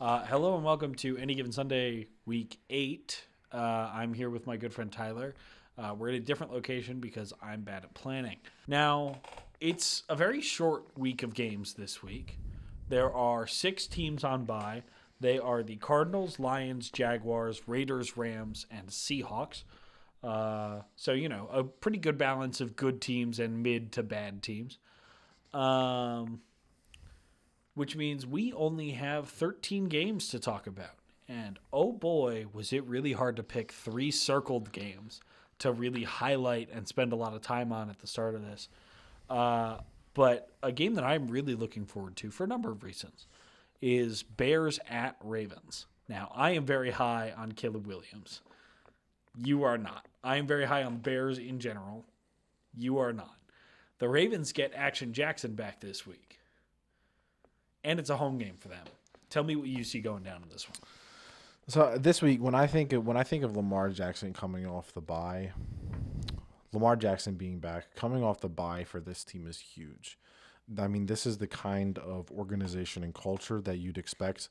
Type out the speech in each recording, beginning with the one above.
Hello and welcome to Any Given Sunday, Week 8. I'm here with my good friend Tyler. We're at a different location because I'm bad at planning. Now, it's a very short week of games this week. There are 6 teams on bye. They are the Cardinals, Lions, Jaguars, Raiders, Rams, and Seahawks. So, a pretty good balance of good teams and mid to bad teams. Which means we only have 13 games to talk about. And oh boy, was it really hard to pick 3 circled games to really highlight and spend a lot of time on at the start of this. But a game that I'm really looking forward to for a number of reasons is Bears at Ravens. Now, I am very high on Caleb Williams. You are not. I am very high on Bears in general. You are not. The Ravens get Action Jackson back this week. And it's a home game for them. Tell me what you see going down in this one. So this week, when I think of Lamar Jackson coming off the bye, Lamar Jackson being back, coming off the bye for this team is huge. I mean, this is the kind of organization and culture that you'd expect.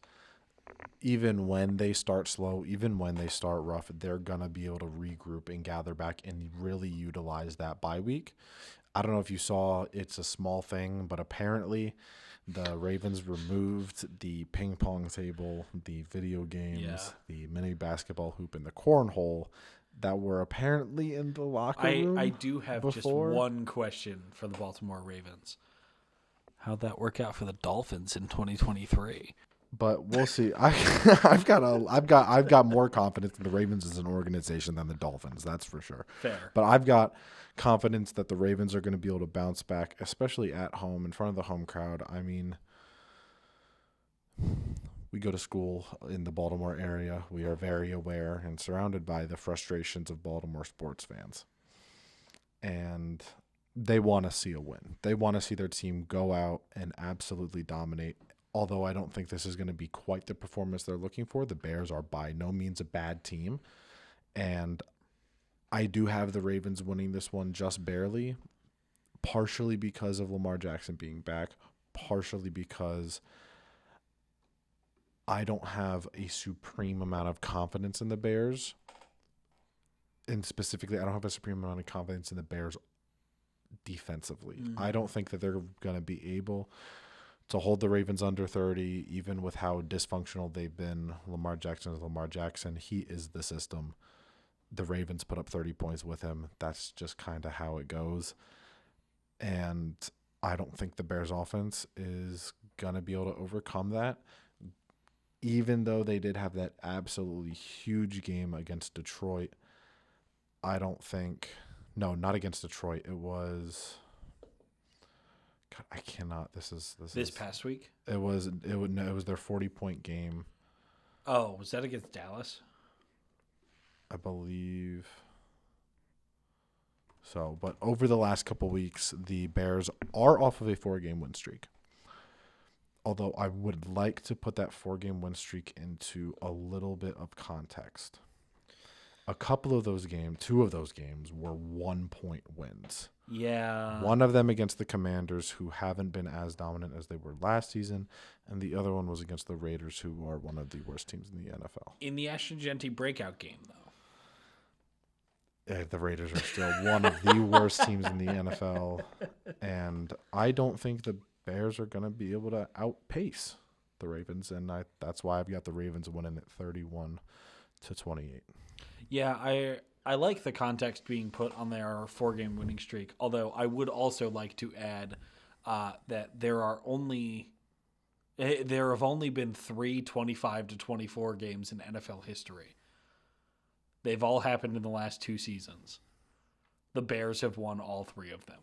Even when they start slow, even when they start rough, they're gonna be able to regroup and gather back and really utilize that bye week. I don't know if you saw, it's a small thing, but apparently the Ravens removed the ping pong table, the video games, the mini basketball hoop, and the cornhole that were apparently in the locker room. I do have just one question for the Baltimore Ravens. How'd that work out for the Dolphins in 2023? But we'll see. I've got more confidence in the Ravens as an organization than the Dolphins. That's for sure. Fair. But I've got confidence that the Ravens are going to be able to bounce back, especially at home in front of the home crowd. I mean, we go to school in the Baltimore area. We are very aware and surrounded by the frustrations of Baltimore sports fans. And they want to see a win. They want to see their team go out and absolutely dominate. Although I don't think this is going to be quite the performance they're looking for. The Bears are by no means a bad team. And I do have the Ravens winning this one just barely, partially because of Lamar Jackson being back, partially because I don't have a supreme amount of confidence in the Bears. And specifically, I don't have a supreme amount of confidence in the Bears defensively. I don't think that they're going to be able to hold the Ravens under 30, even with how dysfunctional they've been. Lamar Jackson is Lamar Jackson. He is the system. The Ravens put up 30 points with him. That's just kind of how it goes. And I don't think the Bears offense is going to be able to overcome that, even though they did have that absolutely huge game against Detroit. I don't think – no, not against Detroit. It was – God, I cannot. This past week? It was their 40-point game. Oh, was that against Dallas? I believe so. But over the last couple weeks, the Bears are off of a 4-game win streak. Although I would like to put that 4-game win streak into a little bit of context. A couple of those games, 2 of those games were 1-point wins. Yeah. One of them against the Commanders, who haven't been as dominant as they were last season, and the other one was against the Raiders, who are one of the worst teams in the NFL. In the Ashton Genty breakout game, though. The Raiders are still one of the worst teams in the NFL, and I don't think the Bears are going to be able to outpace the Ravens, and that's why I've got the Ravens winning at 31-28. Yeah, I like the context being put on their 4-game winning streak, although I would also like to add that there have only been 3 25-24 games in NFL history. They've all happened in the last 2 seasons. The Bears have won all 3 of them.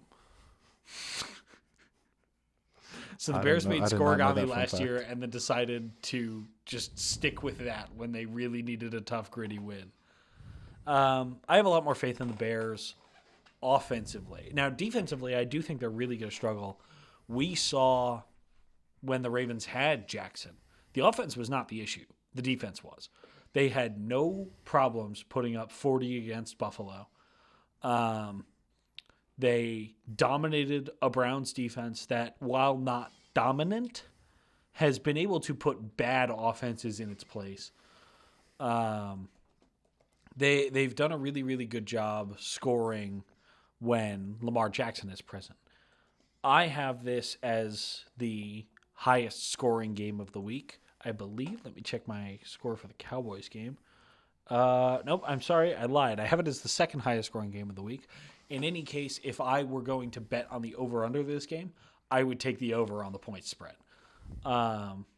So the Bears made scoregami last year and then decided to just stick with that when they really needed a tough, gritty win. I have a lot more faith in the Bears offensively. Now, defensively, I do think they're really going to struggle. We saw when the Ravens had Jackson, the offense was not the issue. The defense was. They had no problems putting up 40 against Buffalo. They dominated a Browns defense that, while not dominant, has been able to put bad offenses in its place. They've done a really, really good job scoring when Lamar Jackson is present. I have this as the highest scoring game of the week, I believe. Let me check my score for the Cowboys game. Nope, I'm sorry, I lied. I have it as the second highest scoring game of the week. In any case, if I were going to bet on the over-under this game, I would take the over on the point spread.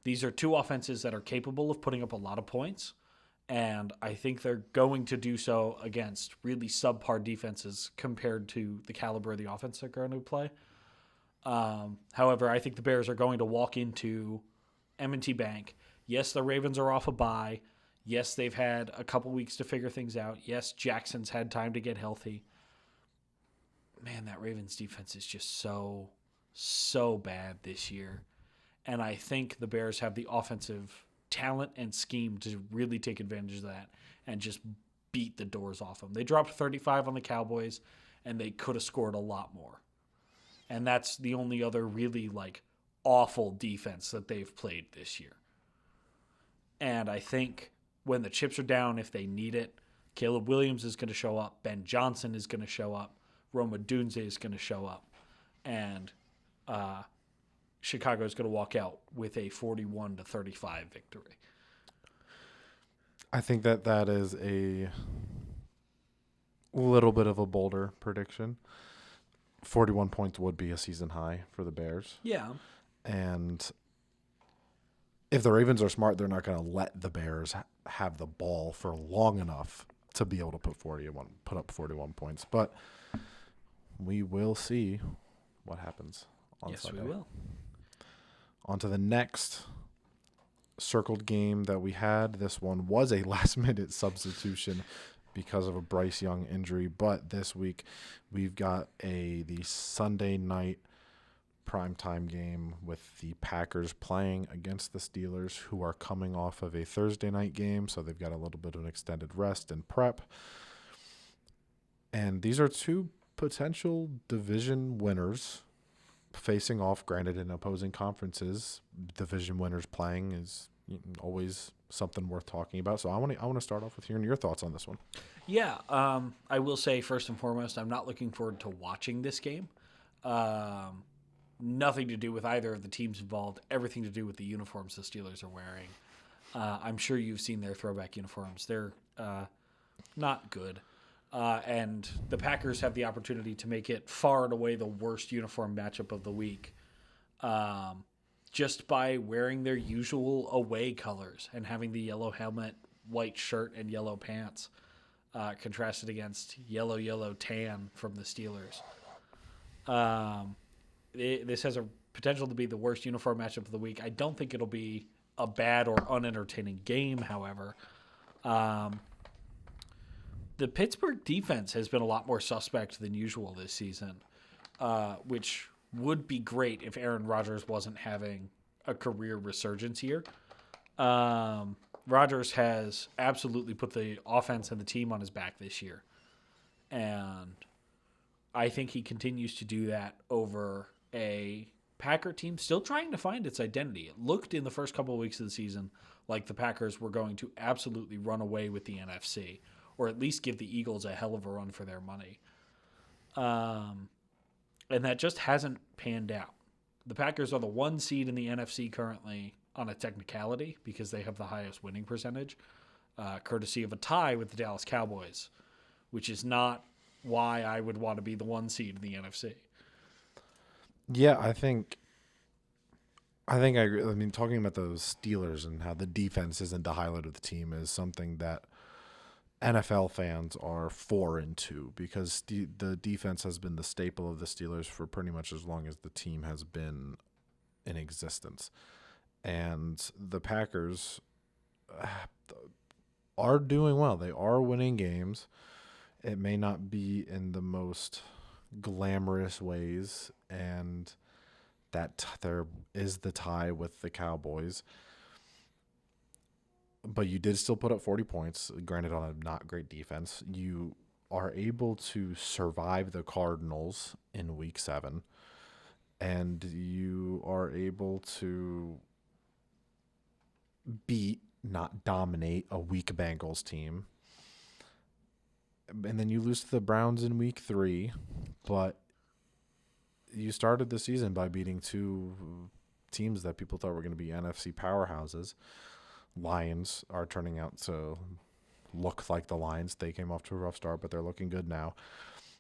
These are two offenses that are capable of putting up a lot of points, and I think they're going to do so against really subpar defenses compared to the caliber of the offense they're going to play. However, I think the Bears are going to walk into M&T Bank. Yes, the Ravens are off a bye. Yes, they've had a couple weeks to figure things out. Yes, Jackson's had time to get healthy. Man, that Ravens defense is just so bad this year. And I think the Bears have the offensive talent and scheme to really take advantage of that and just beat the doors off them. They dropped 35 on the Cowboys, and they could have scored a lot more. And that's the only other really awful defense that they've played this year. And I think when the chips are down, if they need it, Caleb Williams is going to show up. Ben Johnson is going to show up. Roma Dunze is going to show up. And Chicago is going to walk out with a 41-35 victory. I think that is a little bit of a bolder prediction. 41 points would be a season high for the Bears. Yeah. And if the Ravens are smart, they're not going to let the Bears have the ball for long enough to be able to put up 41 points. But we will see what happens on Sunday. Yes, we will. On to the next circled game that we had. This one was a last-minute substitution because of a Bryce Young injury. But this week we've got the Sunday night primetime game with the Packers playing against the Steelers, who are coming off of a Thursday night game, so they've got a little bit of an extended rest and prep. And these are two potential division winners facing off. Granted, in opposing conferences, division winners playing is always something worth talking about. So I want to start off with hearing your thoughts on this one. Yeah, I will say first and foremost, I'm not looking forward to watching this game. Nothing to do with either of the teams involved. Everything to do with the uniforms the Steelers are wearing. I'm sure you've seen their throwback uniforms. They're not good. And the Packers have the opportunity to make it far and away the worst uniform matchup of the week, just by wearing their usual away colors and having the yellow helmet, white shirt, and yellow pants contrasted against yellow tan from the Steelers. This has a potential to be the worst uniform matchup of the week. I don't think it'll be a bad or unentertaining game, however. The Pittsburgh defense has been a lot more suspect than usual this season, which would be great if Aaron Rodgers wasn't having a career resurgence here. Rodgers has absolutely put the offense and the team on his back this year. And I think he continues to do that over a Packer team still trying to find its identity. It looked in the first couple of weeks of the season like the Packers were going to absolutely run away with the NFC, or at least give the Eagles a hell of a run for their money. And that just hasn't panned out. The Packers are the 1 seed in the NFC currently on a technicality because they have the highest winning percentage, courtesy of a tie with the Dallas Cowboys, which is not why I would want to be the 1 seed in the NFC. Yeah, I think I agree. I mean, talking about those Steelers and how the defense isn't the highlight of the team is something that NFL fans are foreign to, because the defense has been the staple of the Steelers for pretty much as long as the team has been in existence. And the Packers are doing well. They are winning games. It may not be in the most glamorous ways, and that there is the tie with the Cowboys. But you did still put up 40 points, granted on a not great defense. You are able to survive the Cardinals in Week 7, and you are able to beat, not dominate, a weak Bengals team. And then you lose to the Browns in week 3, but you started the season by beating 2 teams that people thought were going to be NFC powerhouses. Lions are turning out to look like the Lions. They came off to a rough start, but they're looking good now.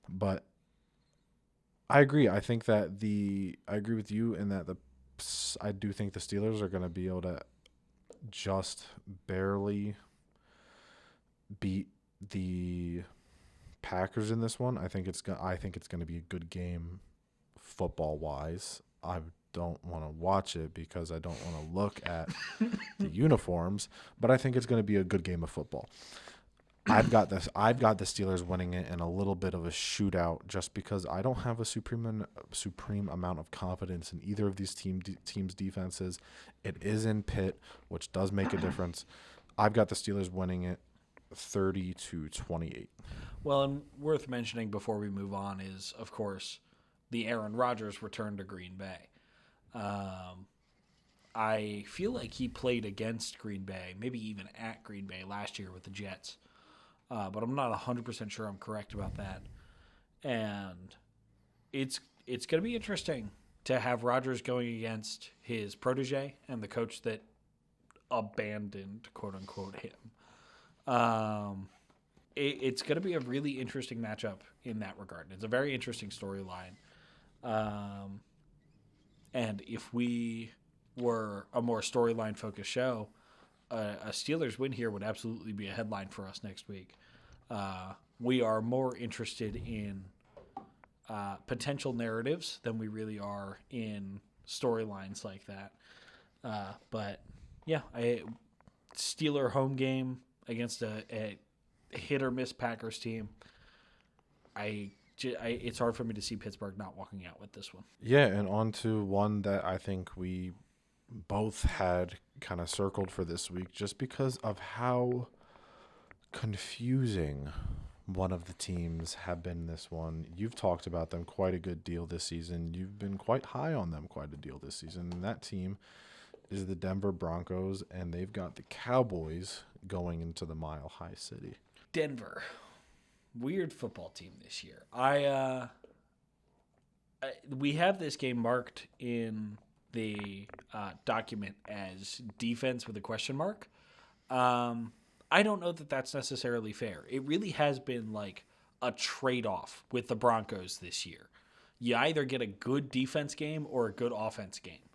But I agree. I think that I agree with you in that I do think the Steelers are going to be able to just barely beat the Packers in this one. I think it's going to be a good game football wise. I don't want to watch it because I don't want to look at the uniforms, but I think it's going to be a good game of football. I've got the Steelers winning it in a little bit of a shootout just because I don't have a supreme amount of confidence in either of these teams' defenses. It is in Pitt, which does make a difference. I've got the Steelers winning it 30-28. Well, and worth mentioning before we move on is, of course, the Aaron Rodgers return to Green Bay. I feel like he played against Green Bay, maybe even at Green Bay last year with the Jets. But I'm not 100% sure I'm correct about that. And it's going to be interesting to have Rodgers going against his protege and the coach that abandoned, quote-unquote, him. It's going to be a really interesting matchup in that regard. It's a very interesting storyline. And if we were a more storyline-focused show, a Steelers win here would absolutely be a headline for us next week. We are more interested in potential narratives than we really are in storylines like that. But yeah, Steeler home game against a hit or miss Packers team. It's hard for me to see Pittsburgh not walking out with this one. Yeah, and on to one that I think we both had kind of circled for this week just because of how confusing one of the teams have been this one. You've talked about them quite a good deal this season. You've been quite high on them quite a deal this season. And that team is the Denver Broncos, and they've got the Cowboys going into the Mile High City. Denver. Weird football team this year. We have this game marked in the document as defense with a question mark. I don't know that that's necessarily fair. It really has been like a trade-off with the Broncos this year. You either get a good defense game or a good offense game.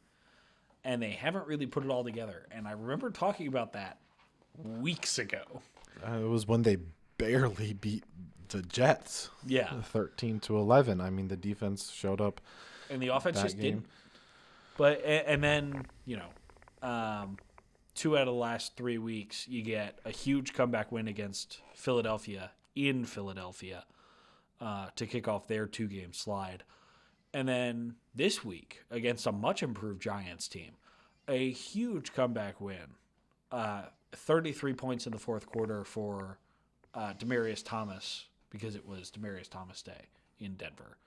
And they haven't really put it all together. And I remember talking about that weeks ago. It was when they barely beat the Jets. Yeah. 13-11. I mean, the defense showed up. And the offense just didn't. But, and then, 2 out of the last 3 weeks, you get a huge comeback win against Philadelphia in Philadelphia to kick off their 2-game slide. And then this week, against a much improved Giants team, a huge comeback win. 33 points in the fourth quarter for Demaryius Thomas, because it was Demaryius Thomas Day in Denver.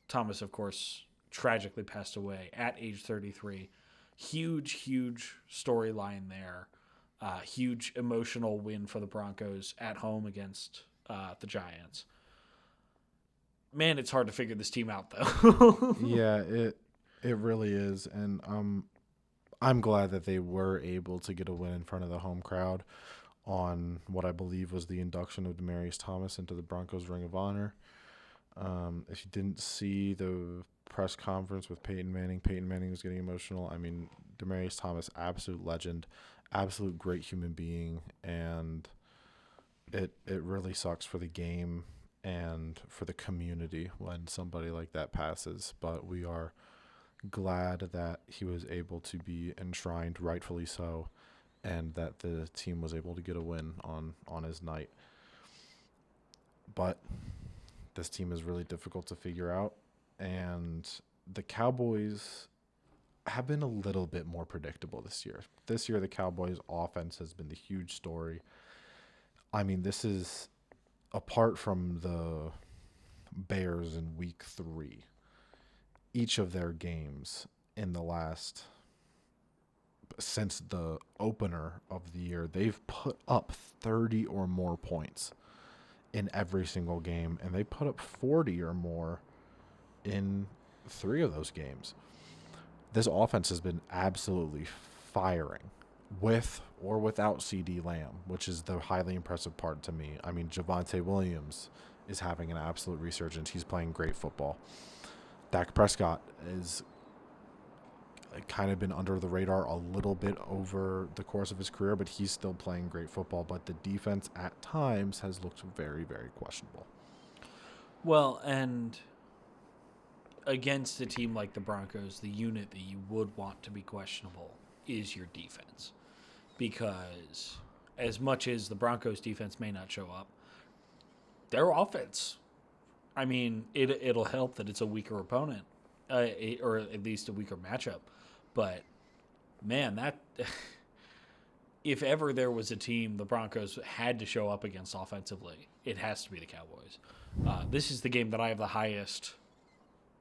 Thomas, of course, tragically passed away at age 33. Huge storyline there. Huge emotional win for the Broncos at home against the Giants. Man, it's hard to figure this team out, though. Yeah, it really is. And I'm glad that they were able to get a win in front of the home crowd on what I believe was the induction of Demaryius Thomas into the Broncos Ring of Honor. If you didn't see the press conference with Peyton Manning was getting emotional. I mean, Demaryius Thomas, absolute legend, absolute great human being, and it really sucks for the game and for the community when somebody like that passes. But we are glad that he was able to be enshrined, rightfully so, and that the team was able to get a win on his night. But this team is really difficult to figure out, and the Cowboys have been a little bit more predictable this year. This year, the Cowboys' offense has been the huge story. I mean, this is apart from the Bears in week 3. Each of their games in the last since the opener of the year, they've put up 30 or more points in every single game, and they put up 40 or more in 3 of those games. This offense has been absolutely firing with or without CD Lamb, which is the highly impressive part to me. I mean, Javonte Williams is having an absolute resurgence. He's playing great football. Dak Prescott is kind of been under the radar a little bit over the course of his career, but he's still playing great football. But the defense at times has looked very, very questionable. Well, and against a team like the Broncos, the unit that you would want to be questionable is your defense. Because as much as the Broncos defense may not show up, their offense, I mean, it'll help that it's a weaker opponent, or at least a weaker matchup. But, man, that if ever there was a team the Broncos had to show up against offensively, it has to be the Cowboys. This is the game that I have the highest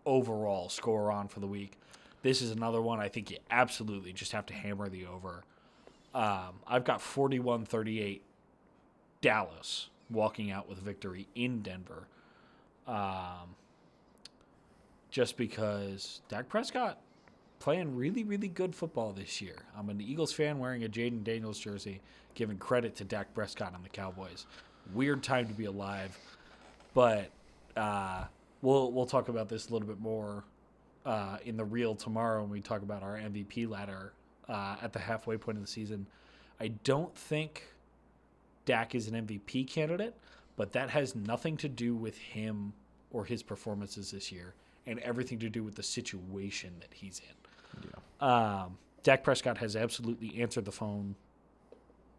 overall score on for the week. This is another one I think you absolutely just have to hammer the over. I've got 41-38 Dallas walking out with victory in Denver. Just because Dak Prescott playing really, really good football this year. I'm an Eagles fan wearing a Jaden Daniels jersey, giving credit to Dak Prescott and the Cowboys. Weird time to be alive, but we'll talk about this a little bit more in the reel tomorrow when we talk about our MVP ladder at the halfway point of the season. I don't think Dak is an MVP candidate, but that has nothing to do with him or his performances this year and everything to do with the situation that he's in. Yeah. Dak Prescott has absolutely answered the phone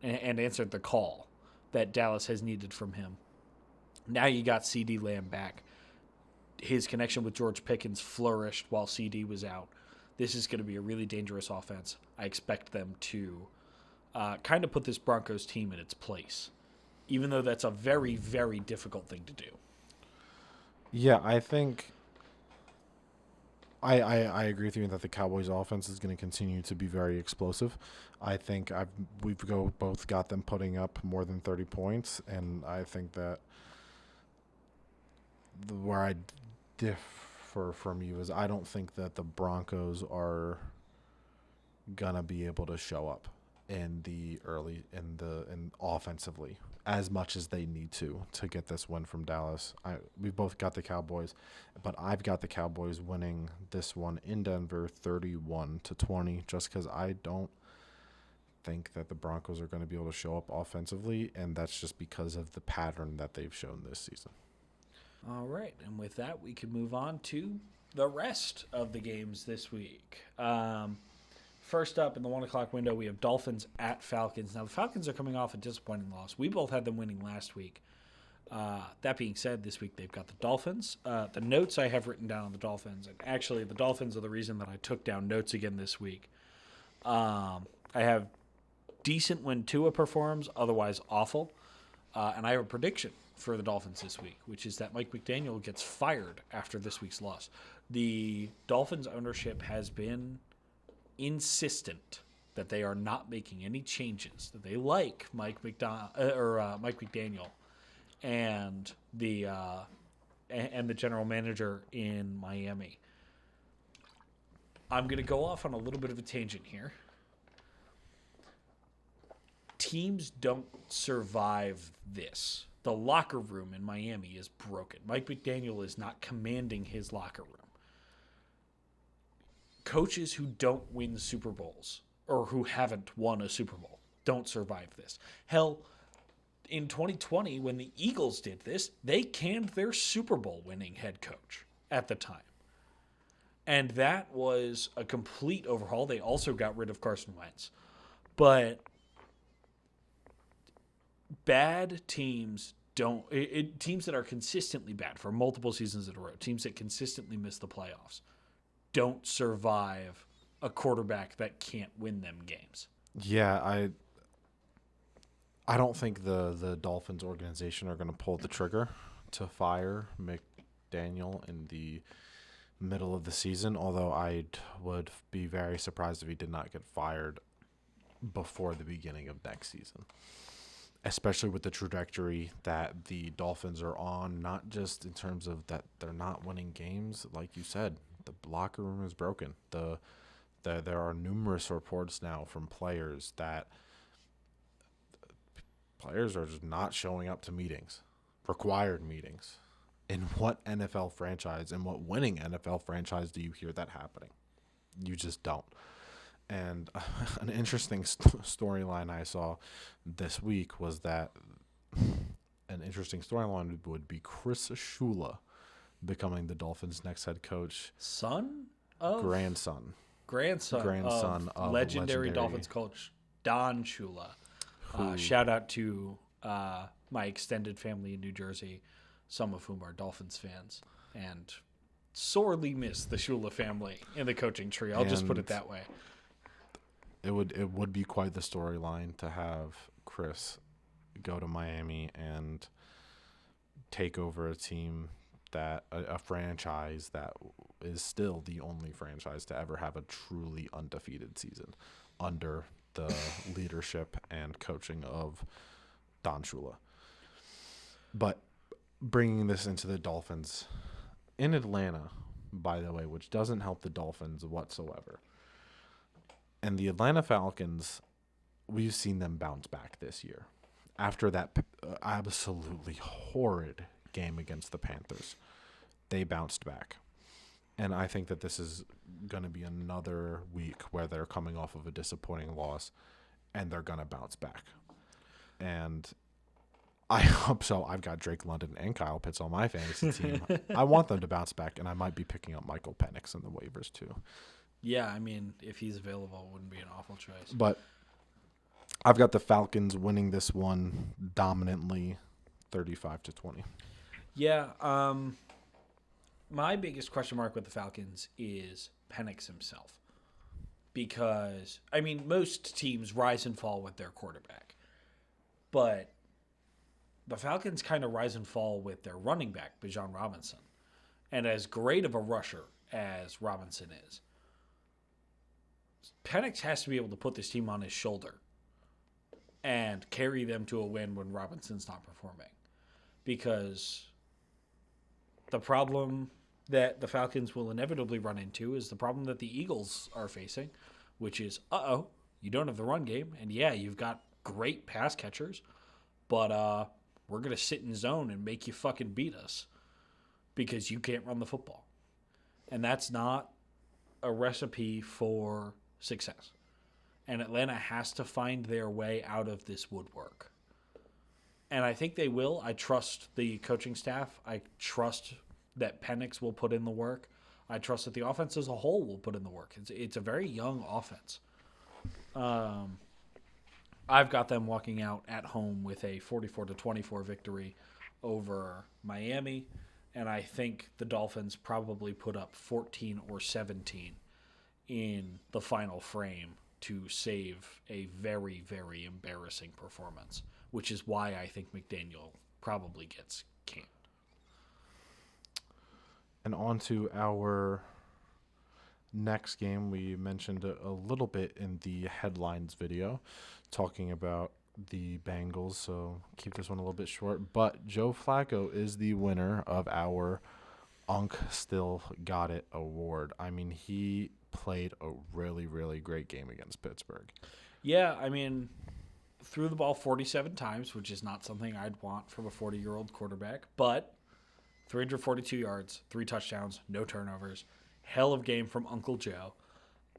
and answered the call that Dallas has needed from him. Now you got CD Lamb back. His connection with George Pickens flourished while CD was out. This is going to be a really dangerous offense. I expect them to kind of put this Broncos team in its place, even though that's a very, very difficult thing to do. Yeah, I think I agree with you that the Cowboys' offense is going to continue to be very explosive. I think we've both got them putting up more than 30 points, and I think that where I differ from you is I don't think that the Broncos are gonna be able to show up in offensively as much as they need to get this win from Dallas. We've both got the Cowboys, but I've got the Cowboys winning this one in Denver 31-20, just because I don't think that the Broncos are going to be able to show up offensively, and that's just because of the pattern that they've shown this season. All right, and with that, we can move on to the rest of the games this week. First up in the 1 o'clock window, we have Dolphins at Falcons. Now, the Falcons are coming off a disappointing loss. We both had them winning last week. That being said, this week they've got the Dolphins. The notes I have written down on the Dolphins, and actually the Dolphins are the reason that I took down notes again this week. I have decent when Tua performs, otherwise awful. And I have a prediction for the Dolphins this week, which is that Mike McDaniel gets fired after this week's loss. The Dolphins ownership has been insistent that they are not making any changes, that they like Mike McDaniel and the general manager in Miami. I'm going to go off on a little bit of a tangent here. Teams don't survive this. The locker room in Miami is broken. Mike McDaniel is not commanding his locker room. Coaches who don't win Super Bowls or who haven't won a Super Bowl don't survive this. Hell, in 2020, when the Eagles did this, they canned their Super Bowl winning head coach at the time. And that was a complete overhaul. They also got rid of Carson Wentz. But bad teams teams that are consistently bad for multiple seasons in a row, teams that consistently miss the playoffs, don't survive a quarterback that can't win them games. Yeah, I don't think the Dolphins organization are going to pull the trigger to fire McDaniel in the middle of the season, although I would be very surprised if he did not get fired before the beginning of next season, especially with the trajectory that the Dolphins are on, not just in terms of that they're not winning games. Like you said, the locker room is broken. There are numerous reports now from players that players are just not showing up to meetings, required meetings. In what NFL franchise, in what winning NFL franchise do you hear that happening? You just don't. And an interesting storyline I saw this week was that an interesting storyline would be Chris Shula becoming the Dolphins' next head coach. Grandson of legendary Dolphins coach Don Shula. Shout out to my extended family in New Jersey, some of whom are Dolphins fans, and sorely miss the Shula family in the coaching tree. I'll just put it that way. It would be quite the storyline to have Chris go to Miami and take over a team that a franchise that is still the only franchise to ever have a truly undefeated season under the leadership and coaching of Don Shula. But bringing this into the Dolphins in Atlanta, by the way, which doesn't help the Dolphins whatsoever. And the Atlanta Falcons, we've seen them bounce back this year after that absolutely horrid game against the Panthers. They bounced back. And I think that this is going to be another week where they're coming off of a disappointing loss and they're going to bounce back. And I hope so. I've got Drake London and Kyle Pitts on my fantasy team. I want them to bounce back, and I might be picking up Michael Penix in the waivers too. Yeah, I mean, if he's available, it wouldn't be an awful choice. But I've got the Falcons winning this one dominantly, 35-20. Yeah, my biggest question mark with the Falcons is Penix himself. Because, I mean, most teams rise and fall with their quarterback. But the Falcons kind of rise and fall with their running back, Bijan Robinson. And as great of a rusher as Robinson is, Penix has to be able to put this team on his shoulder and carry them to a win when Robinson's not performing. Because the problem that the Falcons will inevitably run into is the problem that the Eagles are facing, which is, you don't have the run game, and yeah, you've got great pass catchers, but we're going to sit in zone and make you fucking beat us because you can't run the football. And that's not a recipe for success. And Atlanta has to find their way out of this woodwork. And I think they will. I trust the coaching staff. I trust that Penix will put in the work. I trust that the offense as a whole will put in the work. It's a very young offense. I've got them walking out at home with a 44-24 victory over Miami, and I think the Dolphins probably put up 14 or 17 in the final frame to save a very, very embarrassing performance, which is why I think McDaniel probably gets canned. And on to our next game. We mentioned a little bit in the headlines video talking about the Bengals, so keep this one a little bit short. But Joe Flacco is the winner of our Unk Still Got It award. I mean, he played a really, really great game against Pittsburgh. Yeah, I mean, threw the ball 47 times, which is not something I'd want from a 40-year-old quarterback, but 342 yards, 3 touchdowns, no turnovers. Hell of game from Uncle Joe.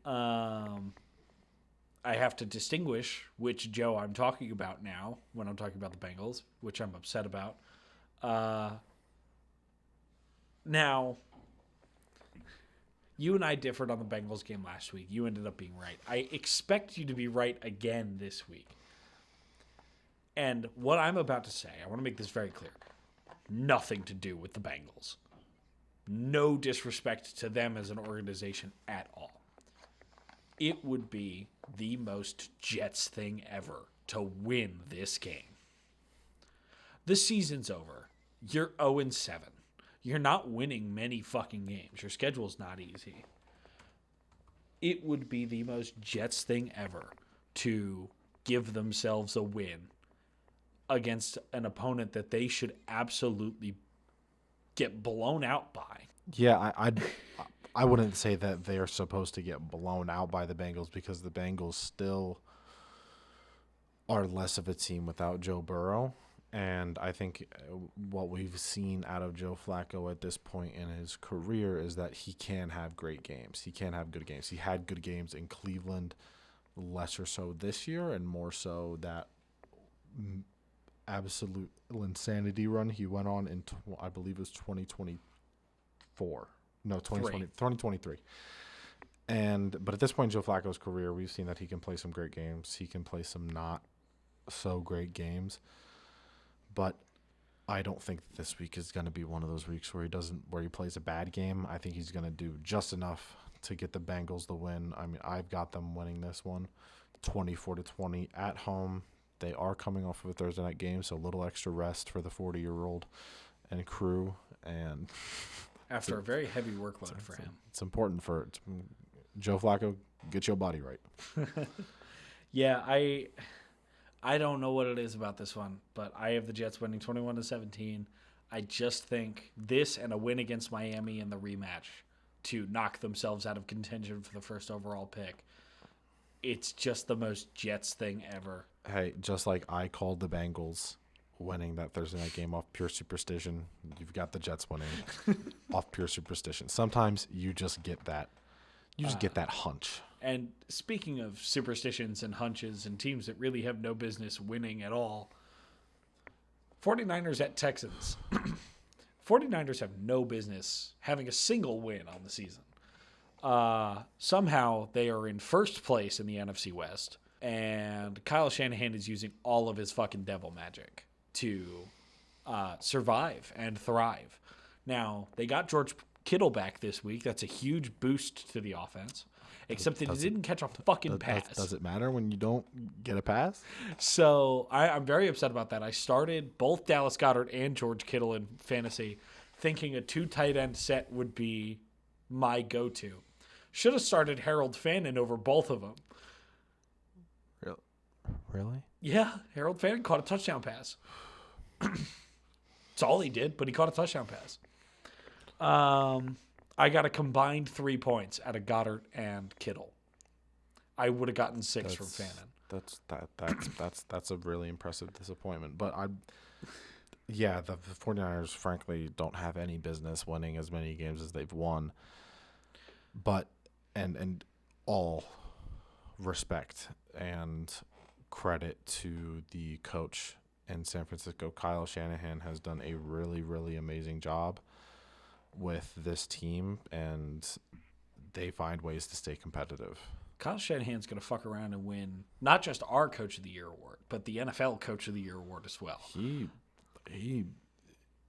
I have to distinguish which Joe I'm talking about now when I'm talking about the Bengals, which I'm upset about. Now, you and I differed on the Bengals game last week. You ended up being right. I expect you to be right again this week. And what I'm about to say, I want to make this very clear. Nothing to do with the Bengals. No disrespect to them as an organization at all. It would be the most Jets thing ever to win this game. The season's over. You're 0-7. You're not winning many fucking games. Your schedule's not easy. It would be the most Jets thing ever to give themselves a win against an opponent that they should absolutely get blown out by. Yeah, I wouldn't say that they're supposed to get blown out by the Bengals because the Bengals still are less of a team without Joe Burrow. And I think what we've seen out of Joe Flacco at this point in his career is that he can have great games. He can have good games. He had good games in Cleveland, lesser so this year, and more so that absolute insanity run he went on in, I believe it was 2024. No, 2023. But at this point in Joe Flacco's career, we've seen that he can play some great games. He can play some not so great games. But I don't think this week is going to be one of those weeks where he plays a bad game. I think he's going to do just enough to get the Bengals the win. I mean, I've got them winning this one 24-20 at home. They are coming off of a Thursday night game, so a little extra rest for the 40-year-old and crew. And after a very heavy workload for him. It's important for Joe Flacco, get your body right. Yeah, I don't know what it is about this one, but I have the Jets winning 21-17. I just think this and a win against Miami in the rematch to knock themselves out of contention for the first overall pick. It's just the most Jets thing ever. Hey, just like I called the Bengals winning that Thursday night game off pure superstition, you've got the Jets winning off pure superstition. Sometimes you just get that. You just get that hunch. And speaking of superstitions and hunches and teams that really have no business winning at all, 49ers at Texans. 49ers have no business having a single win on the season. Somehow they are in first place in the NFC West, and Kyle Shanahan is using all of his fucking devil magic to survive and thrive. Now, they got George Kittle back this week. That's a huge boost to the offense. Except that he didn't catch a fucking pass. Does it matter when you don't get a pass? So I'm very upset about that. I started both Dallas Goedert and George Kittle in fantasy thinking a 2 tight end set would be my go-to. Should have started Harold Fannin over both of them. Really? Yeah, Harold Fannin caught a touchdown pass. That's all he did, but he caught a touchdown pass. I got a combined 3 points out of Goddard and Kittle. I would have gotten 6 from Fannin. That's a really impressive disappointment. But the 49ers frankly don't have any business winning as many games as they've won. But and all respect and credit to the coach in San Francisco, Kyle Shanahan has done a really, really amazing job with this team, and they find ways to stay competitive. Kyle Shanahan's going to fuck around and win not just our Coach of the Year award, but the NFL Coach of the Year award as well.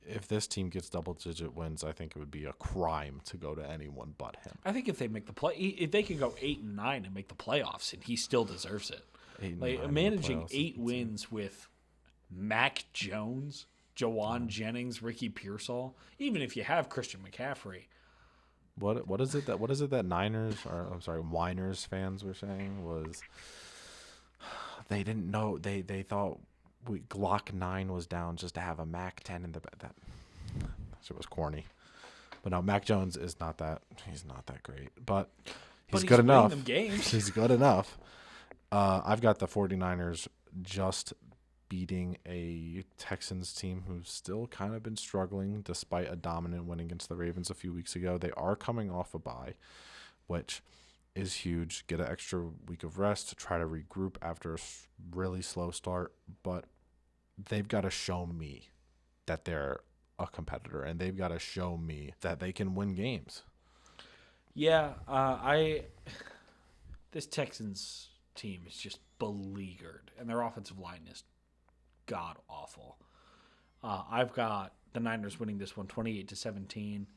If this team gets double-digit wins, I think it would be a crime to go to anyone but him. I think if they make if they can go 8-9 and make the playoffs, and he still deserves it. Managing 8 wins with Mac Jones, Jawan Jennings, Ricky Pearsall, even if you have Christian McCaffrey. What is it that Winers fans were saying was they didn't know they thought Glock 9 was down just to have a Mac 10 in the back. That shit was corny. But no, Mac Jones is not that. He's not that great, but he's good enough. Them games. He's good enough. I've got the 49ers just beating a Texans team who's still kind of been struggling despite a dominant win against the Ravens a few weeks ago. They are coming off a bye, which is huge. Get an extra week of rest to try to regroup after a really slow start, but they've got to show me that they're a competitor, and they've got to show me that they can win games. Yeah, this Texans team is just beleaguered, and their offensive line is god awful. I've got the Niners winning this one 28-17.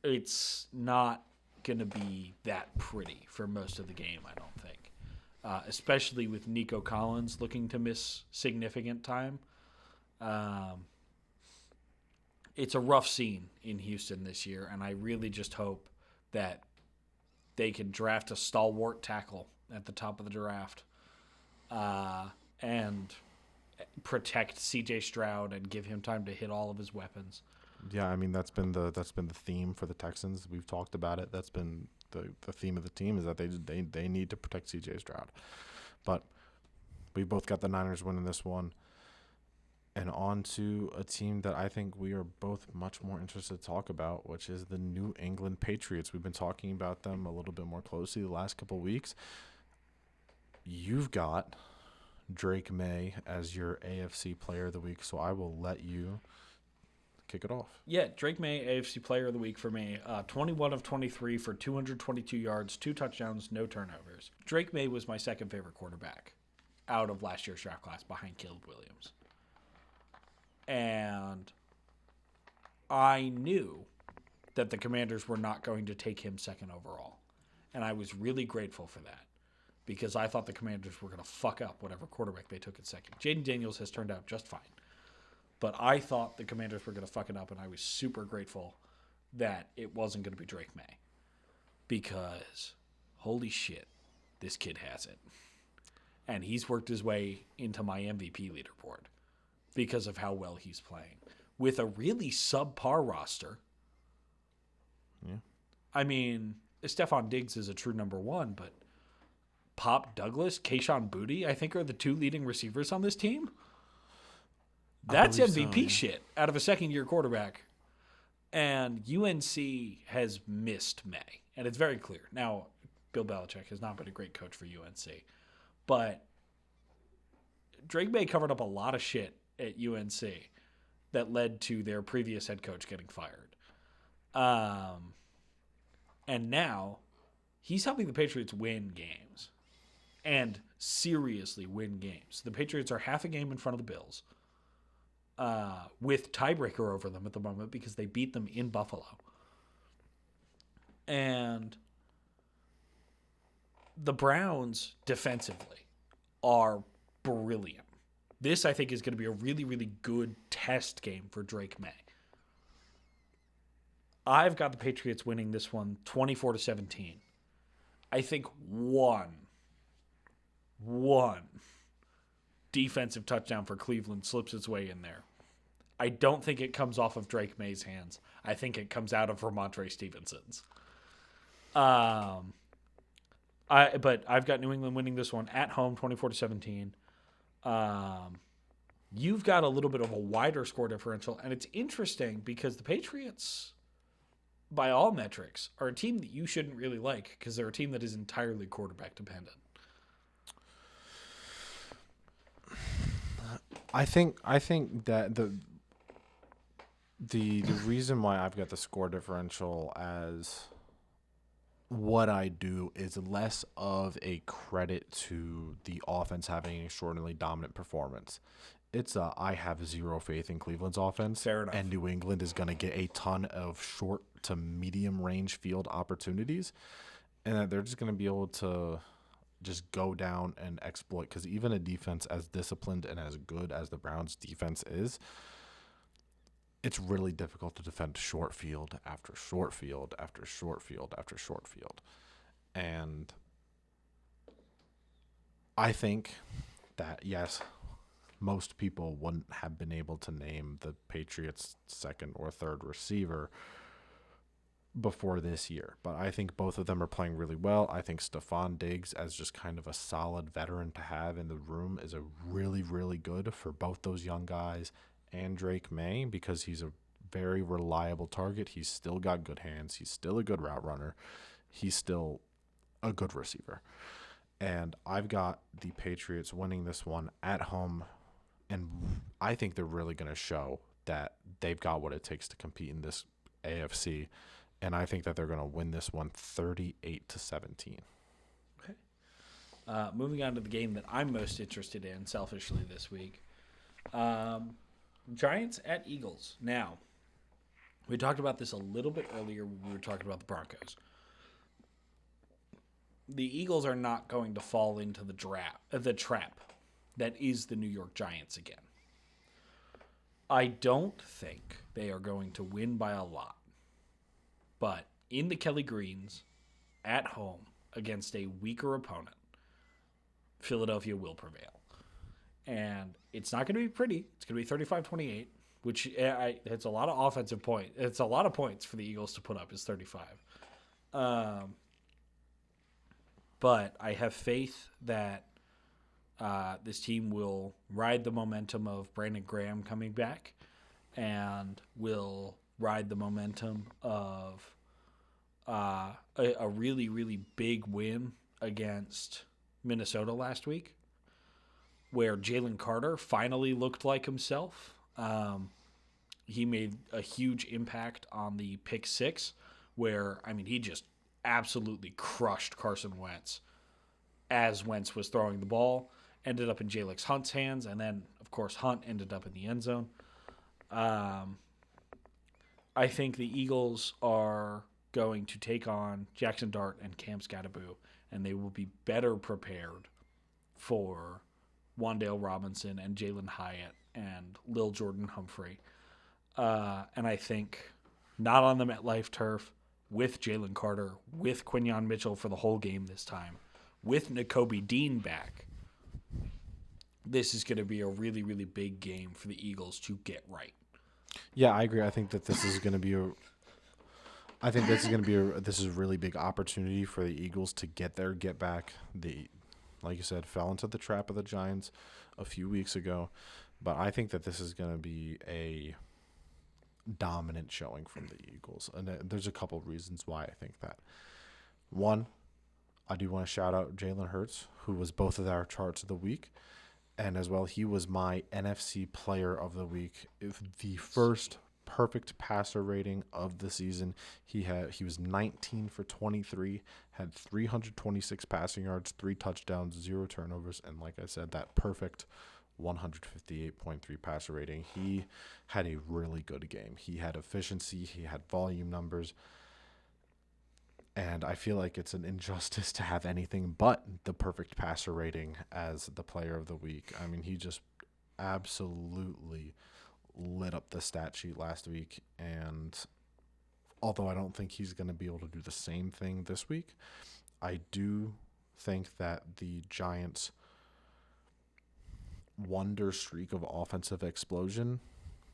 It's not going to be that pretty for most of the game, I don't think. Especially with Nico Collins looking to miss significant time. It's a rough scene in Houston this year, and I really just hope that they can draft a stalwart tackle at the top of the draft, and protect C.J. Stroud and give him time to hit all of his weapons. Yeah, I mean that's been the theme for the Texans. We've talked about it. That's been the theme of the team is that they need to protect C.J. Stroud. But we both got the Niners winning this one. And on to a team that I think we are both much more interested to talk about, which is the New England Patriots. We've been talking about them a little bit more closely the last couple of weeks. You've got Drake May as your AFC Player of the Week, so I will let you kick it off. Yeah, Drake May, AFC Player of the Week for me. 21 of 23 for 222 yards, 2 touchdowns, no turnovers. Drake May was my second favorite quarterback out of last year's draft class behind Caleb Williams. And I knew that the Commanders were not going to take him second overall. And I was really grateful for that because I thought the Commanders were going to fuck up whatever quarterback they took at second. Jaden Daniels has turned out just fine. But I thought the Commanders were going to fuck it up, and I was super grateful that it wasn't going to be Drake May. Because, holy shit, this kid has it. And he's worked his way into my MVP leaderboard because of how well he's playing. With a really subpar roster. Yeah. I mean, Stephon Diggs is a true number one, but Pop Douglas, Kayshon Boutte, I think are the 2 leading receivers on this team. That's MVP shit out of a second-year quarterback. And UNC has missed May. And it's very clear. Now, Bill Belichick has not been a great coach for UNC. But Drake May covered up a lot of shit at UNC that led to their previous head coach getting fired. And now he's helping the Patriots win games. And seriously win games. The Patriots are half a game in front of the Bills. With tiebreaker over them at the moment because they beat them in Buffalo. And the Browns defensively are brilliant. This, I think, is going to be a really, really good test game for Drake May. I've got the Patriots winning this one 24-17. I think one defensive touchdown for Cleveland slips its way in there. I don't think it comes off of Drake May's hands. I think it comes out of Ramondre Stevenson's. But I've got New England winning this one at home 24-17. You've got a little bit of a wider score differential, and it's interesting because the Patriots, by all metrics, are a team that you shouldn't really like because they're a team that is entirely quarterback dependent. I think that the reason why I've got the score differential as what I do is less of a credit to the offense having an extraordinarily dominant performance. It's I have zero faith in Cleveland's offense. Fair enough. And New England is going to get a ton of short to medium range field opportunities, and that they're just going to be able to just go down and exploit. Because even a defense as disciplined and as good as the Browns' defense is, it's really difficult to defend short field after short field after short field after short field. And I think that, yes, most people wouldn't have been able to name the Patriots' second or third receiver before this year. But I think both of them are playing really well. I think Stephon Diggs, as just kind of a solid veteran to have in the room, is a really, really good for both those young guys and Drake May because he's a very reliable target. He's still got good hands. He's still a good route runner. He's still a good receiver. And I've got the Patriots winning this one at home. And I think they're really going to show that they've got what it takes to compete in this AFC. And I think that they're going to win this one 38-17. Okay. Moving on to the game that I'm most interested in selfishly this week. Giants at Eagles. Now, we talked about this a little bit earlier when we were talking about the Broncos. The Eagles are not going to fall into the trap that is the New York Giants again. I don't think they are going to win by a lot. But in the Kelly Greens, at home, against a weaker opponent, Philadelphia will prevail. And it's not going to be pretty. It's going to be 35-28, which it's a lot of offensive points. It's a lot of points for the Eagles to put up is 35. But I have faith that this team will ride the momentum of Brandon Graham coming back and will ride the momentum of a really, really big win against Minnesota last week, where Jalen Carter finally looked like himself. He made a huge impact on the pick six, where, I mean, he just absolutely crushed Carson Wentz as Wentz was throwing the ball. Ended up in Jalix Hunt's hands, and then, of course, Hunt ended up in the end zone. I think the Eagles are going to take on Jackson Dart and Cam Scatterboo, and they will be better prepared for Wan'Dale Robinson and Jalen Hyatt and Lil Jordan Humphrey. And I think not on the MetLife turf, with Jalen Carter, with Quinyon Mitchell for the whole game this time, with Nakobe Dean back, this is going to be a really, really big game for the Eagles to get right. Yeah, I agree. I think that this is going to be this is a really big opportunity for the Eagles to get back. Like you said, fell into the trap of the Giants a few weeks ago, but I think that this is going to be a dominant showing from the Eagles, and there's a couple of reasons why I think that. One, I do want to shout out Jalen Hurts, who was both of our charts of the week, and as well, he was my NFC Player of the Week. The first perfect passer rating of the season. He was 19 for 23, had 326 passing yards, 3 touchdowns, 0 turnovers, and like I said, that perfect 158.3 passer rating. He had a really good game. He had efficiency, he had volume numbers, and I feel like it's an injustice to have anything but the perfect passer rating as the Player of the Week. I mean, he just absolutely lit up the stat sheet last week, and although I don't think he's going to be able to do the same thing this week, I do think that the Giants' wonder streak of offensive explosion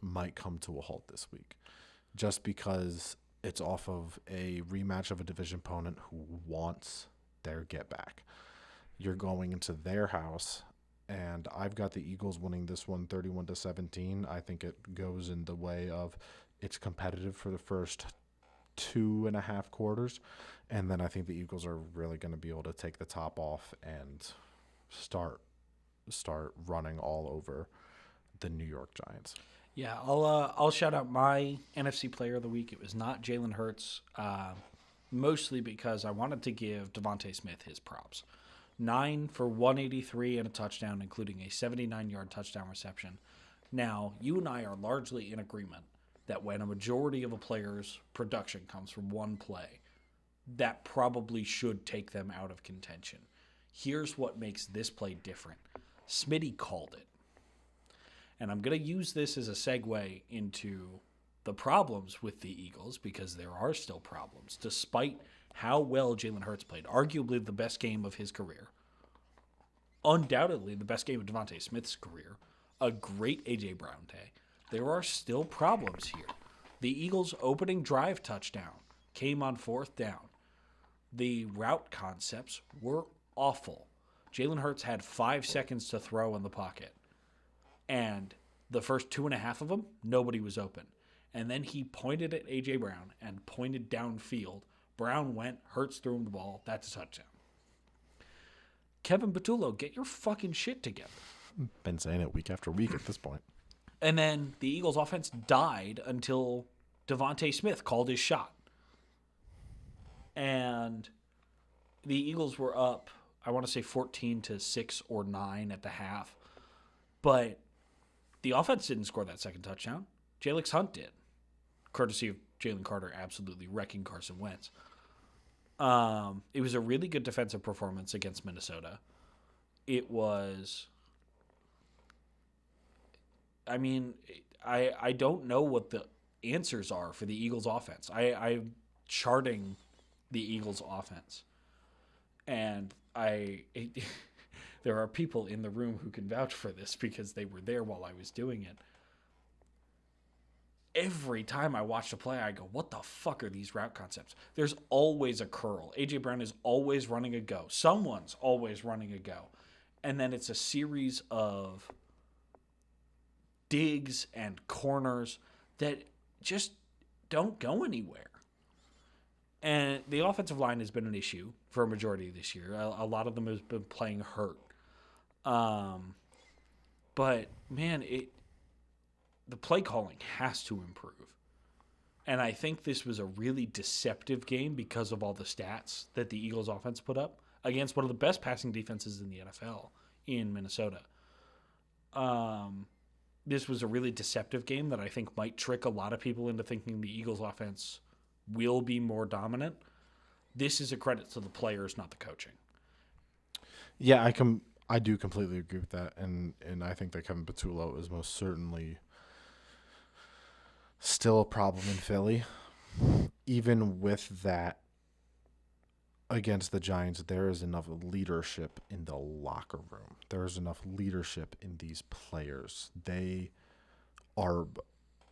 might come to a halt this week, just because it's off of a rematch of a division opponent who wants their get back. You're going into their house, and I've got the Eagles winning this one 31-17. I think it goes in the way of it's competitive for the first 2.5 quarters, and then I think the Eagles are really going to be able to take the top off and start running all over the New York Giants. Yeah, I'll shout out my NFC Player of the Week. It was not Jalen Hurts, mostly because I wanted to give Devontae Smith his props. 9 for 183 and a touchdown, including a 79-yard touchdown reception. Now, you and I are largely in agreement that when a majority of a player's production comes from one play, that probably should take them out of contention. Here's what makes this play different. Smitty called it. And I'm going to use this as a segue into the problems with the Eagles, because there are still problems, despite how well Jalen Hurts played. Arguably the best game of his career. Undoubtedly the best game of Devontae Smith's career. A great A.J. Brown day. There are still problems here. The Eagles' opening drive touchdown came on 4th down. The route concepts were awful. Jalen Hurts had 5 seconds to throw in the pocket. And the first 2.5 of them, nobody was open. And then he pointed at A.J. Brown and pointed downfield. Brown went, Hurts threw him the ball. That's a touchdown. Kevin Patullo, get your fucking shit together. Been saying it week after week at this point. And then the Eagles' offense died until Devontae Smith called his shot. And the Eagles were up, I want to say 14-6 or 9 at the half. But the offense didn't score that second touchdown. Jalix Hunt did, courtesy of Jalen Carter absolutely wrecking Carson Wentz. It was a really good defensive performance against Minnesota. It was, I mean, I don't know what the answers are for the Eagles offense. I'm charting the Eagles offense. And there are people in the room who can vouch for this because they were there while I was doing it. Every time I watch a play, I go, what the fuck are these route concepts? There's always a curl. A.J. Brown is always running a go. Someone's always running a go. And then it's a series of digs and corners that just don't go anywhere. And the offensive line has been an issue for a majority of this year. A lot of them have been playing hurt. But, man, the play calling has to improve. And I think this was a really deceptive game because of all the stats that the Eagles offense put up against one of the best passing defenses in the NFL in Minnesota. This was a really deceptive game that I think might trick a lot of people into thinking the Eagles offense will be more dominant. This is a credit to the players, not the coaching. Yeah, I do completely agree with that. And I think that Kevin Patullo is most certainly still a problem in Philly. Even with that, against the Giants, there is enough leadership in the locker room. There is enough leadership in these players. They are,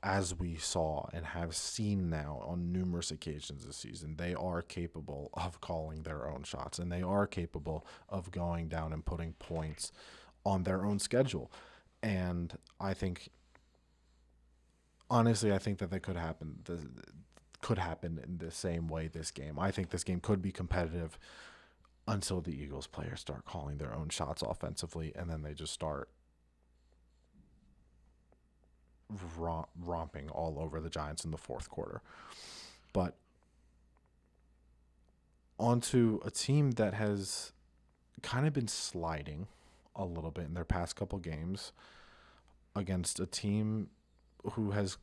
as we saw and have seen now on numerous occasions this season, they are capable of calling their own shots, and they are capable of going down and putting points on their own schedule. And I think, honestly, I think that could happen. Could happen in the same way this game. I think this game could be competitive until the Eagles players start calling their own shots offensively, and then they just start romping all over the Giants in the fourth quarter. But onto a team that has kind of been sliding a little bit in their past couple games against a team who has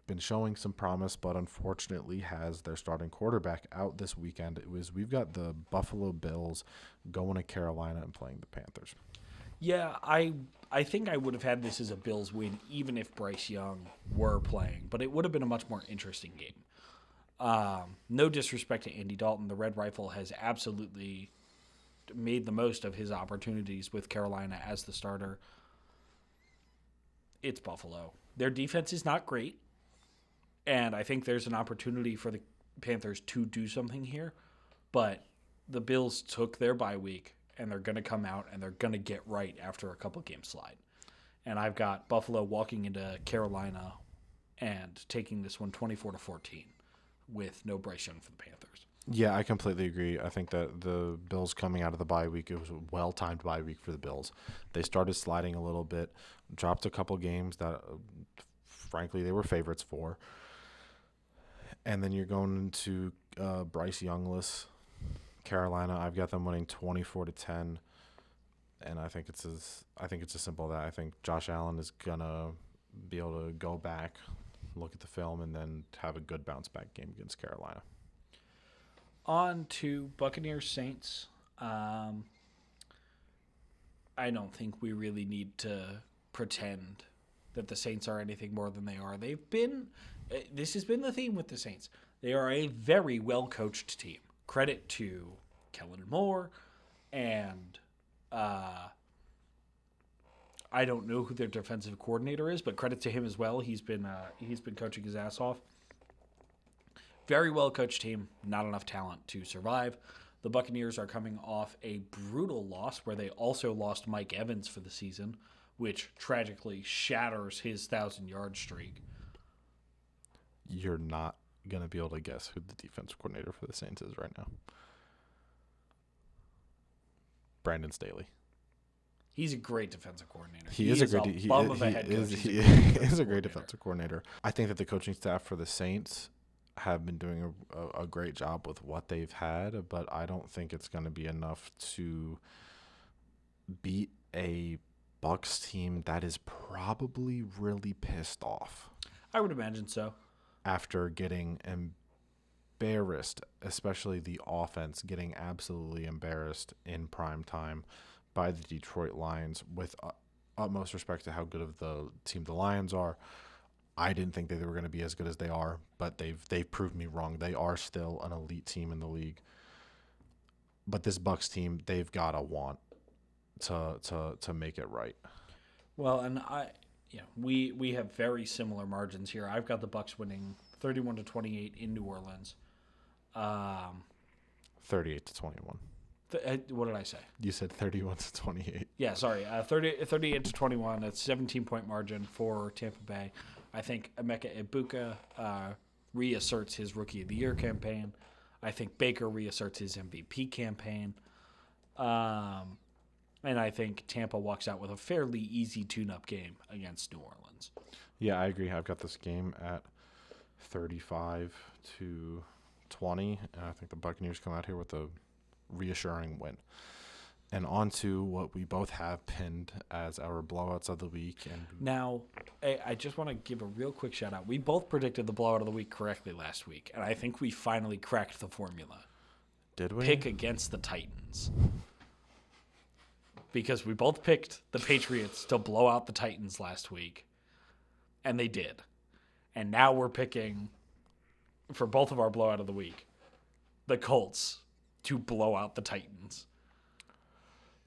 been showing some promise, but unfortunately has their starting quarterback out this weekend. We've got the Buffalo Bills going to Carolina and playing the Panthers. Yeah, I think I would have had this as a Bills win even if Bryce Young were playing, but it would have been a much more interesting game. No disrespect to Andy Dalton. The Red Rifle has absolutely made the most of his opportunities with Carolina as the starter. It's Buffalo. Their defense is not great. And I think there's an opportunity for the Panthers to do something here. But the Bills took their bye week, and they're going to come out, and they're going to get right after a couple game slide. And I've got Buffalo walking into Carolina and taking this one 24-14 with no Bryce Young for the Panthers. Yeah, I completely agree. I think that the Bills coming out of the bye week, it was a well-timed bye week for the Bills. They started sliding a little bit, dropped a couple games that, frankly, they were favorites for. And then you're going into Bryce Youngless, Carolina. I've got them winning 24-10, and I think it's as simple as that. I think Josh Allen is gonna be able to go back, look at the film, and then have a good bounce back game against Carolina. On to Buccaneers Saints. I don't think we really need to pretend that the Saints are anything more than they are. This has been the theme with the Saints. They are a very well-coached team. Credit to Kellen Moore, and I don't know who their defensive coordinator is, but credit to him as well. He's been coaching his ass off. Very well-coached team, not enough talent to survive. The Buccaneers are coming off a brutal loss where they also lost Mike Evans for the season, which tragically shatters his 1,000-yard streak. You're not going to be able to guess who the defensive coordinator for the Saints is right now. Brandon Staley. He's a great defensive coordinator. He is a great defensive coordinator. I think that the coaching staff for the Saints have been doing a great job with what they've had, but I don't think it's going to be enough to beat a Bucs team that is probably really pissed off. I would imagine so. After getting embarrassed, especially the offense getting absolutely embarrassed in prime time by the Detroit Lions, with utmost respect to how good of the team the Lions are. I didn't think that they were going to be as good as they are, but they've proved me wrong. They are still an elite team in the league. But this Bucs team, they've got to want to make it right. Well, and we have very similar margins here. I've got the Bucks winning 31-28 in New Orleans. 38-21. What did I say? You said 31-28. Yeah, sorry. 38-21. That's 17-point margin for Tampa Bay. I think Emeka Egbuka reasserts his Rookie of the Year campaign. I think Baker reasserts his MVP campaign. And I think Tampa walks out with a fairly easy tune-up game against New Orleans. Yeah, I agree. I've got this game at 35-20, and I think the Buccaneers come out here with a reassuring win. And on to what we both have pinned as our blowouts of the week. And now, I just want to give a real quick shout-out. We both predicted the blowout of the week correctly last week, and I think we finally cracked the formula. Did we? Pick against the Titans. Because we both picked the Patriots to blow out the Titans last week, and they did. And now we're picking, for both of our blowout of the week, the Colts to blow out the Titans.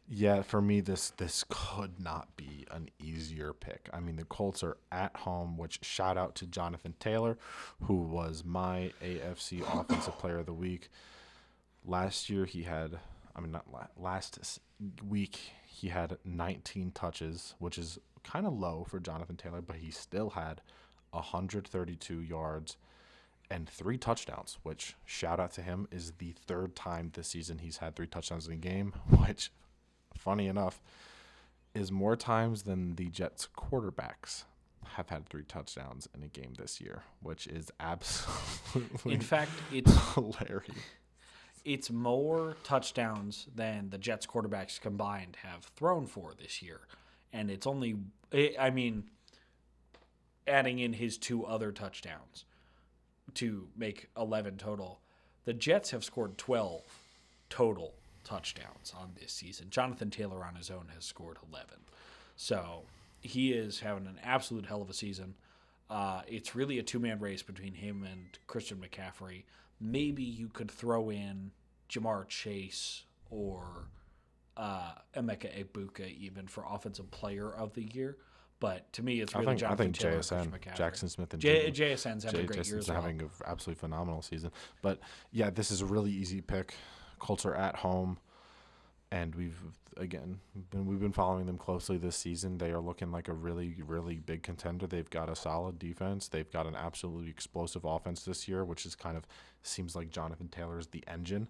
Yeah, for me, this could not be an easier pick. I mean, the Colts are at home, which shout out to Jonathan Taylor, who was my AFC Offensive Player of the Week. Last week, he had 19 touches, which is kind of low for Jonathan Taylor, but he still had 132 yards and 3 touchdowns, which, shout out to him, is the third time this season he's had 3 touchdowns in a game, which, funny enough, is more times than the Jets quarterbacks have had 3 touchdowns in a game this year, which is absolutely In fact, it's hilarious. It's more touchdowns than the Jets quarterbacks combined have thrown for this year. And it's only, adding in his 2 other touchdowns to make 11 total. The Jets have scored 12 total touchdowns on this season. Jonathan Taylor on his own has scored 11. So he is having an absolute hell of a season. It's really a 2-man race between him and Christian McCaffrey. Maybe you could throw in Jamar Chase or Emeka Egbuka even for Offensive Player of the Year. But to me, it's really Jonathan Taylor and Christian McCaffrey. Jackson Smith and JSN's having a great year as well. having an absolutely phenomenal season. But, yeah, this is a really easy pick. Colts are at home, and we've been following them closely this season. They are looking like a really, really big contender. They've got a solid defense. They've got an absolutely explosive offense this year, which is seems like Jonathan Taylor is the engine.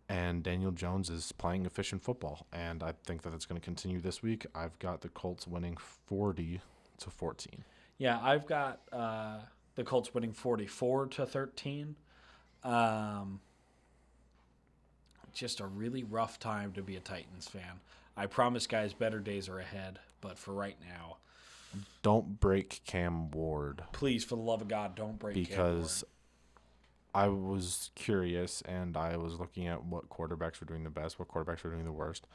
And Daniel Jones is playing efficient football, and I think that it's going to continue this week. I've got the Colts winning 40-14. Yeah, I've got the Colts winning 44-13. Just a really rough time to be a Titans fan. I promise, guys, better days are ahead, but for right now, don't break Cam Ward. Please, for the love of God, don't break Cam Ward. Because I was curious, and I was looking at what quarterbacks were doing the best, what quarterbacks were doing the worst.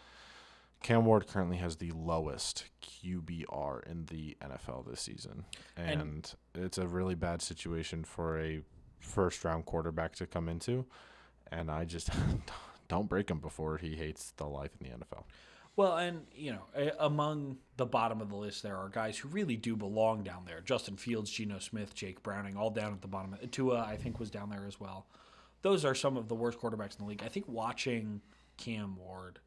Cam Ward currently has the lowest QBR in the NFL this season, and it's a really bad situation for a first-round quarterback to come into, and I just don't break him before he hates the life in the NFL. Well, and, among the bottom of the list, there are guys who really do belong down there. Justin Fields, Geno Smith, Jake Browning, all down at the bottom. Tua, I think, was down there as well. Those are some of the worst quarterbacks in the league. I think watching Cam Ward,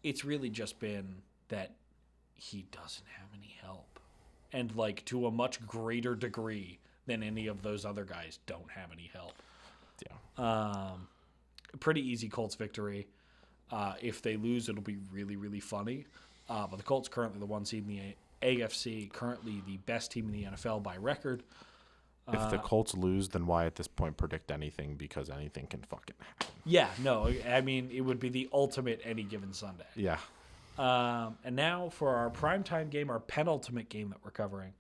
it's really just been that he doesn't have any help. And, to a much greater degree than any of those other guys don't have any help. Yeah. Pretty easy Colts victory. If they lose, it'll be really, really funny. But the Colts currently the 1 seed in the AFC, currently the best team in the NFL by record. If the Colts lose, then why at this point predict anything? Because anything can fucking happen. Yeah, no, it would be the ultimate any given Sunday. Yeah. And now for our primetime game, our penultimate game that we're covering,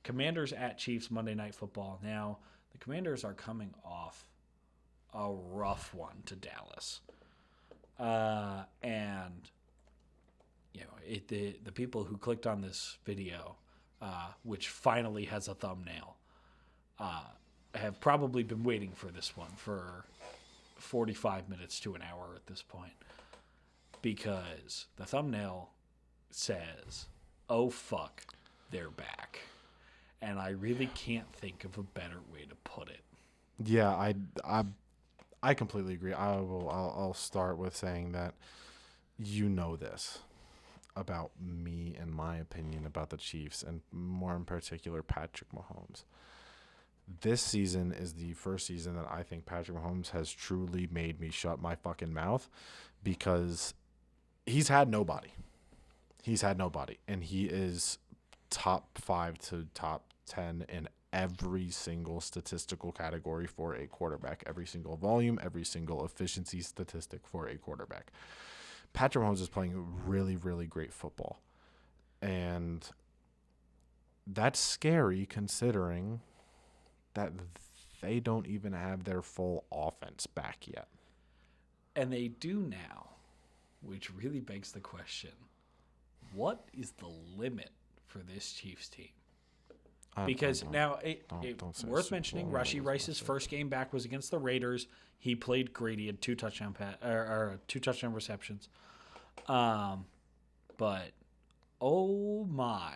Commanders at Chiefs Monday Night Football. Now, the Commanders are coming off a rough one to Dallas. And the people who clicked on this video, which finally has a thumbnail, have probably been waiting for this one for 45 minutes to an hour at this point. because the thumbnail says, "Oh fuck, they're back," and I really can't think of a better way to put it. Yeah, I completely agree. I'll start with saying that you know this about me and my opinion about the Chiefs, and more in particular Patrick Mahomes. This season is the first season that I think Patrick Mahomes has truly made me shut my fucking mouth, because he's had nobody. And he is top 5 to top 10 in every single statistical category for a quarterback, every single volume, every single efficiency statistic for a quarterback. Patrick Mahomes is playing really, really great football. And that's scary considering that they don't even have their full offense back yet. And they do now, which really begs the question, what is the limit for this Chiefs team? Because now, worth mentioning, Rashee Rice's first game back was against the Raiders. He played great. He had 2 touchdown receptions. But, oh my,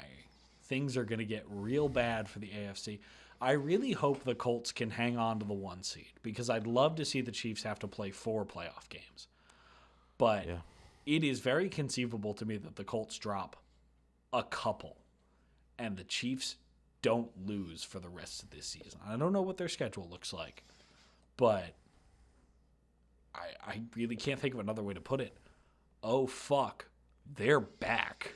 things are going to get real bad for the AFC. I really hope the Colts can hang on to the 1 seed, because I'd love to see the Chiefs have to play 4 playoff games. But it is very conceivable to me that the Colts drop a couple and the Chiefs don't lose for the rest of this season. I don't know what their schedule looks like, but I really can't think of another way to put it. Oh, fuck. They're back.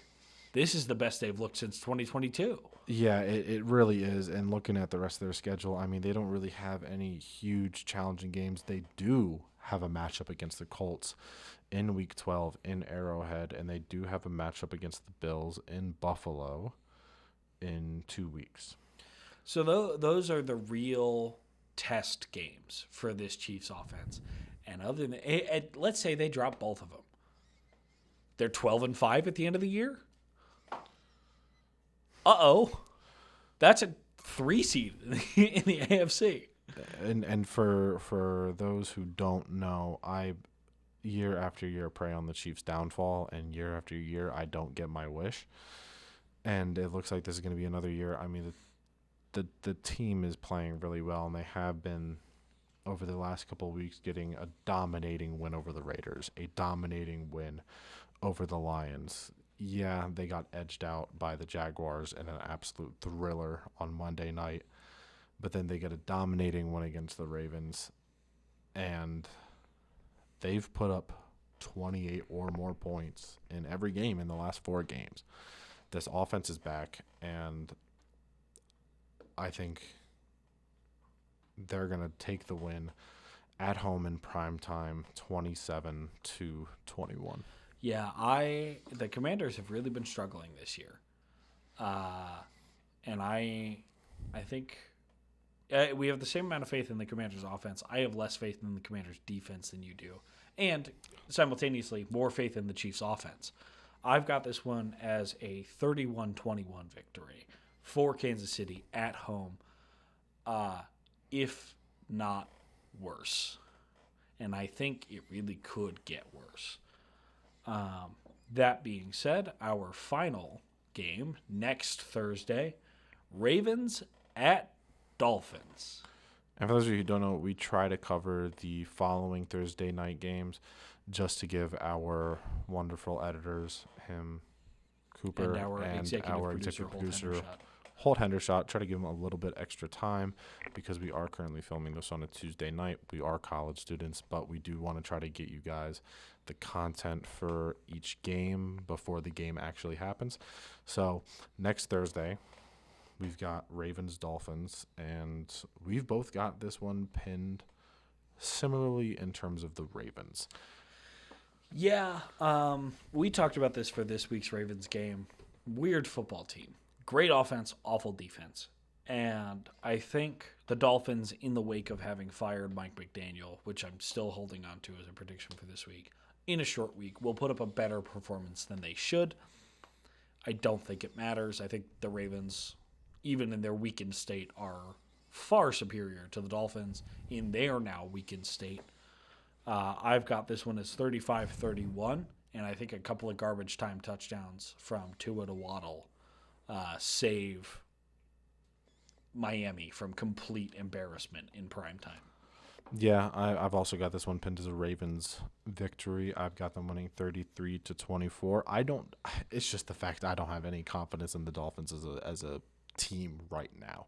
This is the best they've looked since 2022. Yeah, it really is. And looking at the rest of their schedule, I mean, they don't really have any huge challenging games. They do have a matchup against the Colts in Week 12 in Arrowhead, and they do have a matchup against the Bills in Buffalo in 2 weeks. So those are the real test games for this Chiefs offense. And other than let's say they drop both of them, they're 12-5 at the end of the year. That's a 3 seed in the AFC. And for those who don't know, I year after year pray on the Chiefs' downfall, and year after year I don't get my wish. And it looks like this is going to be another year. I mean, the team is playing really well, and they have been over the last couple of weeks getting a dominating win over the Raiders, a dominating win over the Lions. Yeah, they got edged out by the Jaguars in an absolute thriller on Monday night, but then they get a dominating win against the Ravens, and they've put up 28 or more points in every game in the last 4 games. This offense is back, and I think they're going to take the win at home in prime time, 27-21. Yeah, the Commanders have really been struggling this year. And I think we have the same amount of faith in the Commanders' offense. I have less faith in the Commanders' defense than you do. And simultaneously, more faith in the Chiefs' offense. I've got this one as a 31-21 victory for Kansas City at home, if not worse. And I think it really could get worse. That being said, our final game next Thursday, Ravens at Dolphins. And for those of you who don't know, we try to cover the following Thursday night games just to give our wonderful editors, Cooper, and our executive producer, Holt Hendershot, try to give them a little bit extra time because we are currently filming this on a Tuesday night. We are college students, but we do want to try to get you guys the content for each game before the game actually happens. So next Thursday, we've got Ravens-Dolphins, and we've both got this one pinned similarly in terms of the Ravens. Yeah, we talked about this for this week's Ravens game. Weird football team. Great offense, awful defense. And I think the Dolphins, in the wake of having fired Mike McDaniel, which I'm still holding on to as a prediction for this week, in a short week, will put up a better performance than they should. I don't think it matters. I think the Ravens, even in their weakened state, are far superior to the Dolphins in their now weakened state. I've got this one as 35-31, and I think a couple of garbage time touchdowns from Tua to Waddle save Miami from complete embarrassment in prime time. Yeah, I've also got this one pinned as a Ravens victory. I've got them winning 33-24. It's just the fact I don't have any confidence in the Dolphins as a team right now.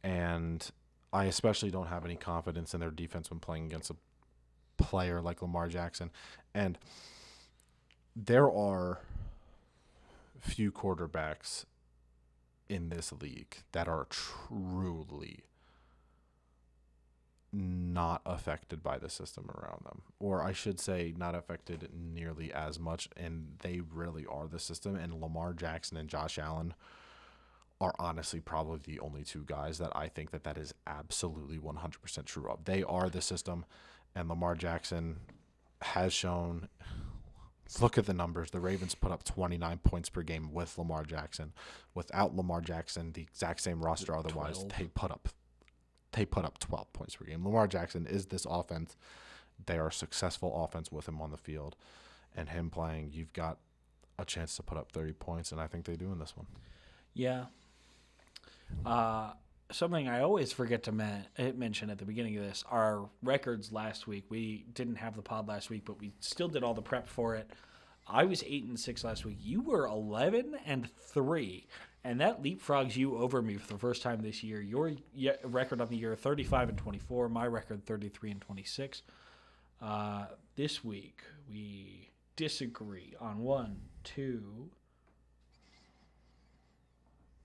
And I especially don't have any confidence in their defense when playing against a player like Lamar Jackson. And there are few quarterbacks in this league that are truly not affected by the system around them, or I should say not affected nearly as much, and they really are the system. And Lamar Jackson and Josh Allen are honestly probably the only two guys that I think that is absolutely 100% true of. They are the system, and Lamar Jackson has shown. Look at the numbers. The Ravens put up 29 points per game with Lamar Jackson. Without Lamar Jackson, the exact same roster otherwise, 12. they put up 12 points per game. Lamar Jackson is this offense. They are a successful offense with him on the field. And him playing, you've got a chance to put up 30 points, and I think they do in this one. Yeah. Something I always forget to mention at the beginning of this, our records last week. We didn't have the pod last week, but we still did all the prep for it. I was 8-6 last week. You were 11-3, and that leapfrogs you over me for the first time this year. Your record on the year 35-24. My record 33-26. This week we disagree on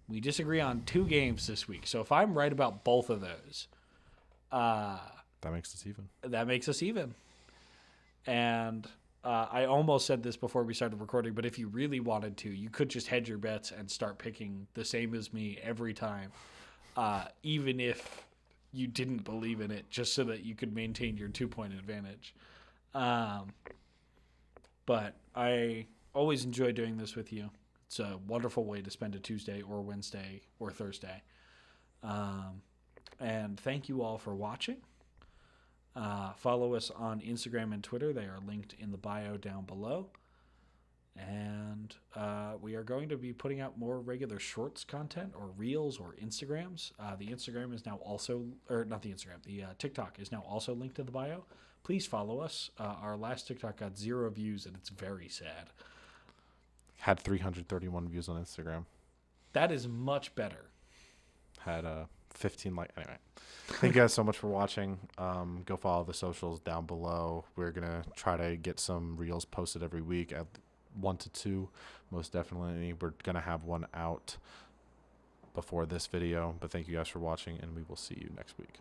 We disagree on 2 games this week. So if I'm right about both of those, that makes us even. That makes us even. And I almost said this before we started recording, but if you really wanted to, you could just hedge your bets and start picking the same as me every time, even if you didn't believe in it, just so that you could maintain your 2-point advantage. But I always enjoy doing this with you. It's a wonderful way to spend a Tuesday or Wednesday or Thursday. And thank you all for watching. Follow us on Instagram and Twitter. They are linked in the bio down below. And we are going to be putting out more regular shorts content or reels or Instagrams. The Instagram is now also, or not the Instagram, the TikTok is now also linked in the bio. Please follow us. Our last TikTok got 0 views, and it's very sad. Had 331 views on Instagram. That is much better. Had 15 anyway. Thank you guys so much for watching. Go follow the socials down below. We're gonna try to get some reels posted every week at 1 to 2. Most definitely, we're gonna have one out before this video. But thank you guys for watching, and we will see you next week.